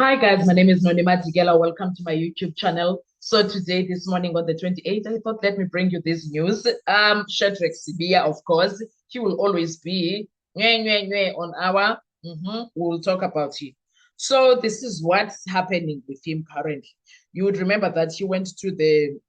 Hi guys, my name is Nonima Tigela. Welcome to my YouTube channel. So today, this morning on the 28th, I thought let me bring you this news. Shadrack Sibiya, of course, he will always be on our. We'll talk about him. So this is what's happening with him currently. You would remember that he went to the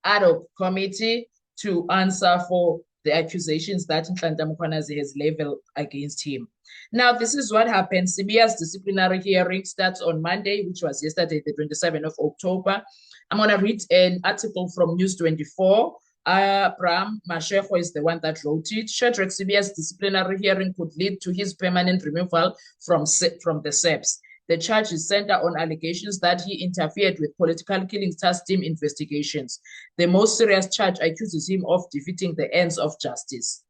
ad hoc committee to answer for the accusations that Nhlanhla Mkhwanazi has leveled against him. Now, this is what happened. Sibiya's disciplinary hearing starts on Monday, which was yesterday, the 27th of October. I'm going to read an article from News 24. Bram Mashego is the one that wrote it. Shadrack Sibiya's disciplinary hearing could lead to his permanent removal from the SAPS. The charges center on allegations that he interfered with political killings task team investigations. The most serious charge accuses him of defeating the ends of justice.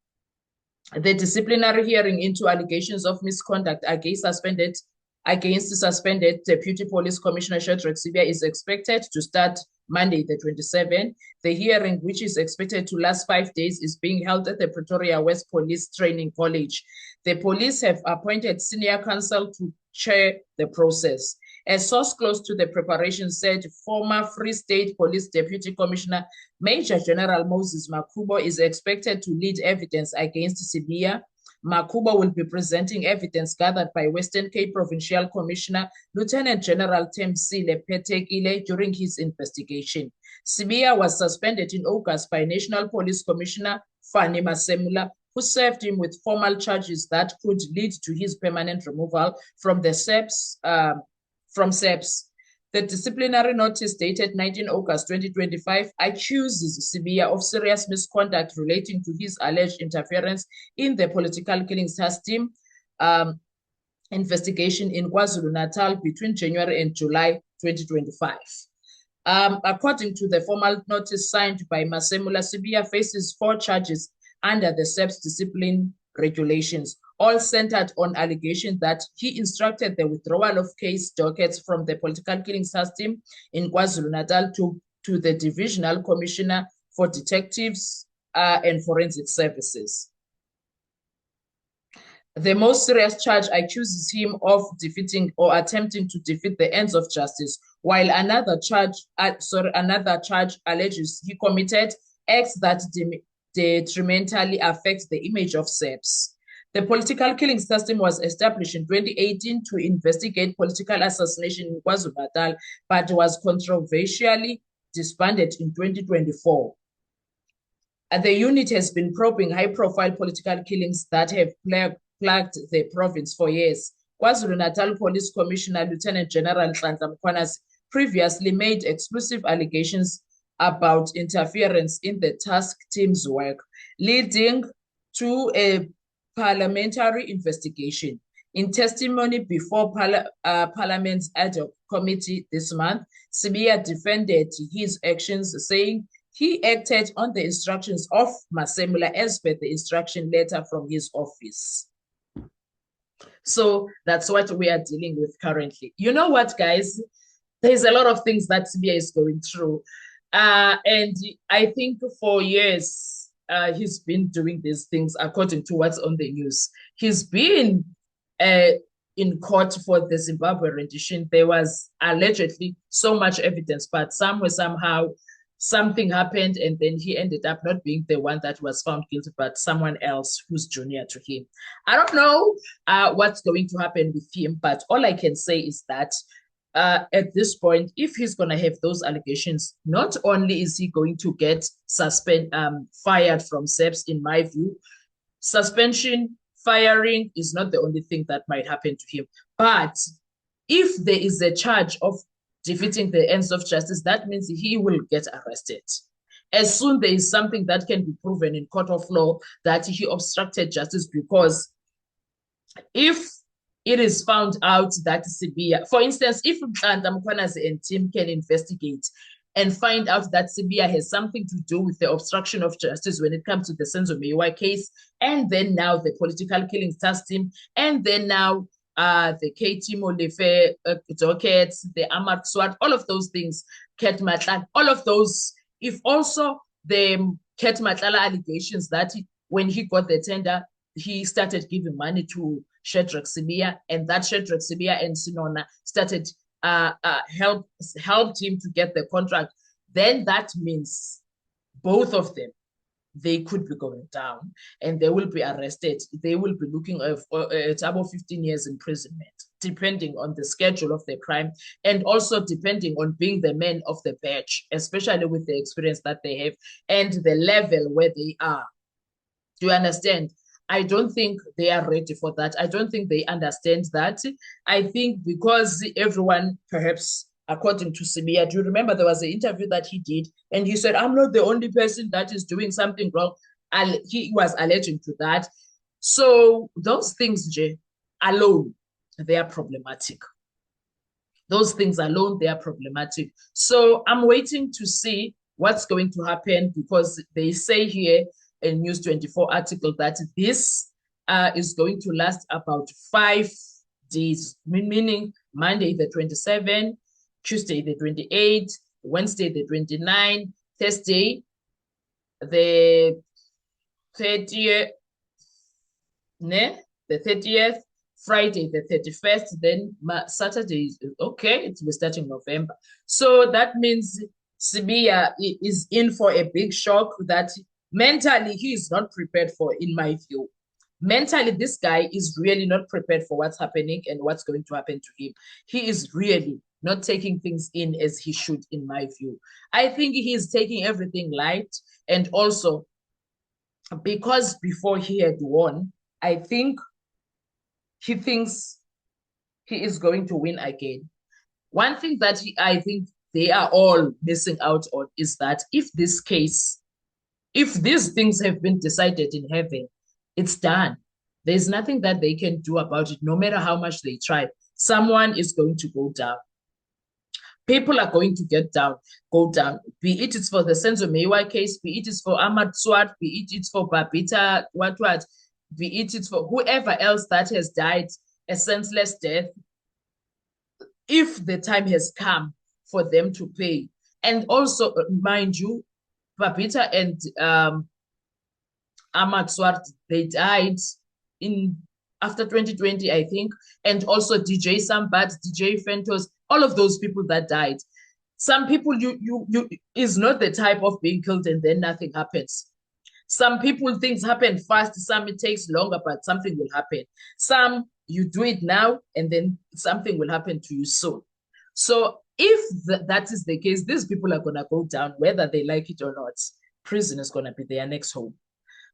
The disciplinary hearing into allegations of misconduct against suspended Deputy Police Commissioner Shadrack Sibiya is expected to start Monday, the 27th. The hearing, which is expected to last 5 days, is being held at the Pretoria West Police Training College. The police have appointed senior counsel to chair the process. A source close to the preparation said former Free State Police Deputy Commissioner Major General Moses Makubo is expected to lead evidence against Sibiya. Makubo will be presenting evidence gathered by Western Cape Provincial Commissioner Lieutenant General Thembisile Phetekile during his investigation. Sibiya was suspended in August by National Police Commissioner Fanny Masemula, who served him with formal charges that could lead to his permanent removal from the SAPS. The disciplinary notice dated 19 August 2025 accuses Sibiya of serious misconduct relating to his alleged interference in the political killings task team investigation in KwaZulu-Natal between January and July 2025. According to the formal notice signed by Masemula, Sibiya faces 4 charges under the SAPS discipline regulations, all centered on allegations that he instructed the withdrawal of case dockets from the political killings task team in KwaZulu-Natal to the Divisional Commissioner for Detectives and Forensic Services. The most serious charge accuses him of defeating or attempting to defeat the ends of justice, while another charge alleges he committed acts that detrimentally affect the image of SAPS. The political killings system was established in 2018 to investigate political assassination in KwaZulu-Natal, but was controversially disbanded in 2024. The unit has been probing high-profile political killings that have plagued the province for years. KwaZulu-Natal Police Commissioner Lieutenant General Nhlanhla Mkhwanazi previously made exclusive allegations about interference in the task team's work, leading to a parliamentary investigation. In testimony before Parliament's ad hoc committee this month, Sibiya defended his actions, saying he acted on the instructions of Masemula as per the instruction letter from his office. So that's what we are dealing with currently. You know what, guys? There's a lot of things that Sibiya is going through. And I think for years, he's been doing these things according to what's on the news. He's been in court for the Zimbabwe rendition. There was allegedly so much evidence, but somehow, something happened, and then he ended up not being the one that was found guilty, but someone else who's junior to him. I don't know what's going to happen with him, but all I can say is that at this point, if he's going to have those allegations, not only is he going to get fired from SAPS, in my view, suspension, firing is not the only thing that might happen to him. But if there is a charge of defeating the ends of justice, that means he will get arrested. As soon there is something that can be proven in court of law that he obstructed justice, because if it is found out that Sibiya, for instance, if Nhlanhla Mkhwanazi and team can investigate and find out that Sibiya has something to do with the obstruction of justice when it comes to the Senzo Meyiwa case, and then now the political killings task team, and then now the KT Molefe dockets, the Ahmad Swart, all of those things, Ket Matlala, all of those, if also the Ket Matlala allegations that when he got the tender, he started giving money to Shadrack Sibiya, and that Shadrack Sibiya and Sinona started helped him to get the contract, then that means both of them, they could be going down and they will be arrested. They will be looking at about 15 years imprisonment, depending on the schedule of the crime and also depending on being the men of the batch, especially with the experience that they have and the level where they are. Do you understand? I don't think they are ready for that. I don't think they understand that. I think because everyone, perhaps according to Sibiya, do you remember there was an interview that he did and he said, I'm not the only person that is doing something wrong. He was alleging to that. So those things alone, they are problematic. Those things alone, they are problematic. So I'm waiting to see what's going to happen because they say here in News 24 article that this is going to last about 5 days, meaning Monday the 27th, Tuesday the 28th, Wednesday the 29th, Thursday the 30th, the 30th, Friday the 31st, then Saturday, okay, we're starting November. So that means Sibiya is in for a big shock that mentally he is not prepared for, in my view. Mentally, this guy is really not prepared for what's happening and what's going to happen to him. He is really not taking things in as he should, in my view. I think he is taking everything light, and also because before he had won, I think he thinks he is going to win again. One thing that I think they are all missing out on is that if these things have been decided in heaven, it's done. There's nothing that they can do about it, no matter how much they try. Someone is going to go down. People are going to go down. Be it it's for the Senzo Mewa case, be it it's for Ahmad Swart, be it it's for Babita, what, be it it's for whoever else that has died a senseless death. If the time has come for them to pay, and also mind you, Babita and Ahmad Swart, they died after 2020, I think, and also DJ Sambat, DJ Fentos, all of those people that died. Some people you is not the type of being killed and then nothing happens. Some people things happen fast, some it takes longer, but something will happen. Some you do it now and then something will happen to you soon. So if that is the case, these people are going to go down, whether they like it or not. Prison is going to be their next home.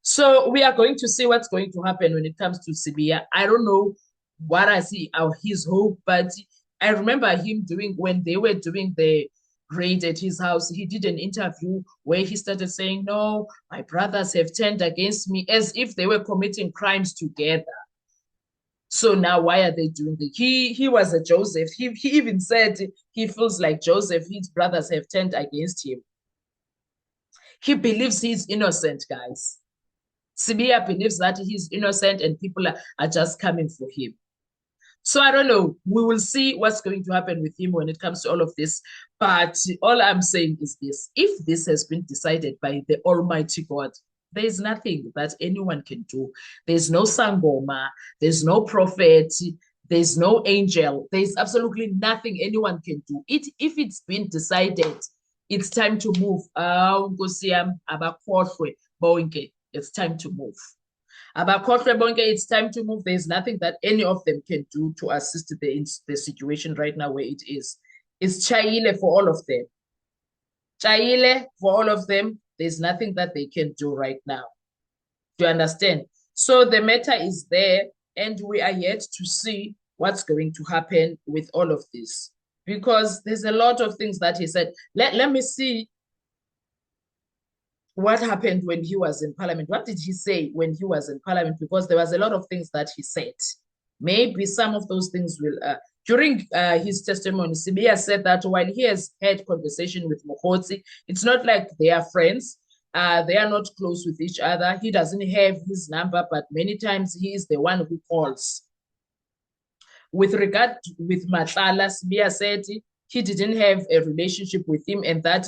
So we are going to see what's going to happen when it comes to Sibiya. I don't know what I see his hope, but I remember him when they were doing the raid at his house, he did an interview where he started saying, no, my brothers have turned against me, as if they were committing crimes together. So now why are they doing this? He was a Joseph. He even said he feels like Joseph, his brothers have turned against him. He believes he's innocent, guys. Sibiya believes that he's innocent and people are just coming for him. So I don't know. We will see what's going to happen with him when it comes to all of this. But all I'm saying is this. If this has been decided by the Almighty God, there's nothing that anyone can do. There's no Sangoma. There's no prophet. There's no angel. There's absolutely nothing anyone can do. If it's been decided, it's time to move. It's time to move. It's time to move. There's nothing that any of them can do to assist the situation right now where it is. It's Chaile for all of them. Chaile for all of them. There's nothing that they can do right now. Do you understand? So the matter is there, and we are yet to see what's going to happen with all of this. Because there's a lot of things that he said. Let me see what happened when he was in parliament. What did he say when he was in parliament? Because there was a lot of things that he said. Maybe some of those things will, during his testimony, Sibiya said that while he has had conversation with Mokgotsi, it's not like they are friends. They are not close with each other. He doesn't have his number, but many times he is the one who calls. With regard with Matlala, Sibiya said he didn't have a relationship with him and that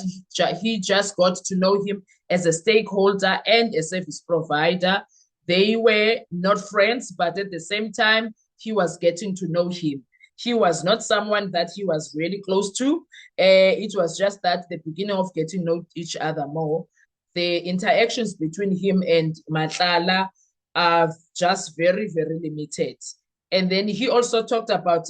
he just got to know him as a stakeholder and a service provider. they were not friends, but at the same time, he was getting to know him. He was not someone that he was really close to. It was just that the beginning of getting to know each other more. The interactions between him and Matlala are just very, very limited. And then he also talked about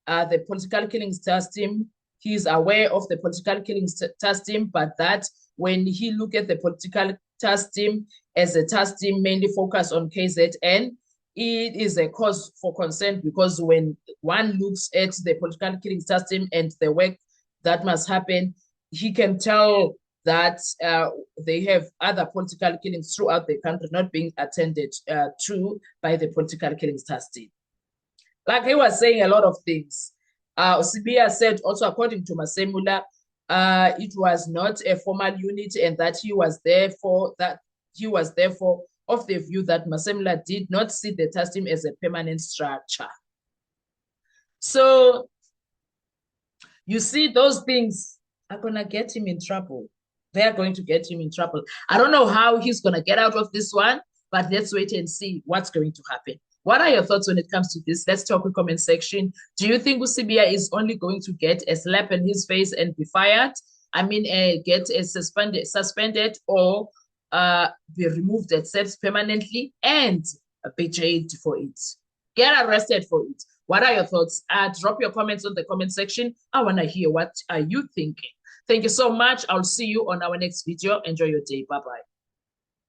the political killings task team. He's aware of the political killings task team, but that when he look at the political task team as a task team mainly focused on KZN, it is a cause for concern, because when one looks at the political killings task team and the work that must happen, he can tell that they have other political killings throughout the country not being attended to by the political killings task team. Like he was saying a lot of things. Sibiya said also, according to Masemula, it was not a formal unit, and that he was therefore of the view that Masemula did not see the task team as a permanent structure. So you see, those things are gonna get him in trouble. They're going to get him in trouble. I don't know how he's gonna get out of this one, but let's wait and see what's going to happen. What are your thoughts when it comes to this? Let's talk in the comment section. Do you think Sibiya is only going to get a slap in his face and be fired? I mean, get a suspended or be removed at SEPS permanently and be jailed for it? Get arrested for it. What are your thoughts? Drop your comments on the comment section. I want to hear what are you thinking. Thank you so much. I'll see you on our next video. Enjoy your day. Bye-bye.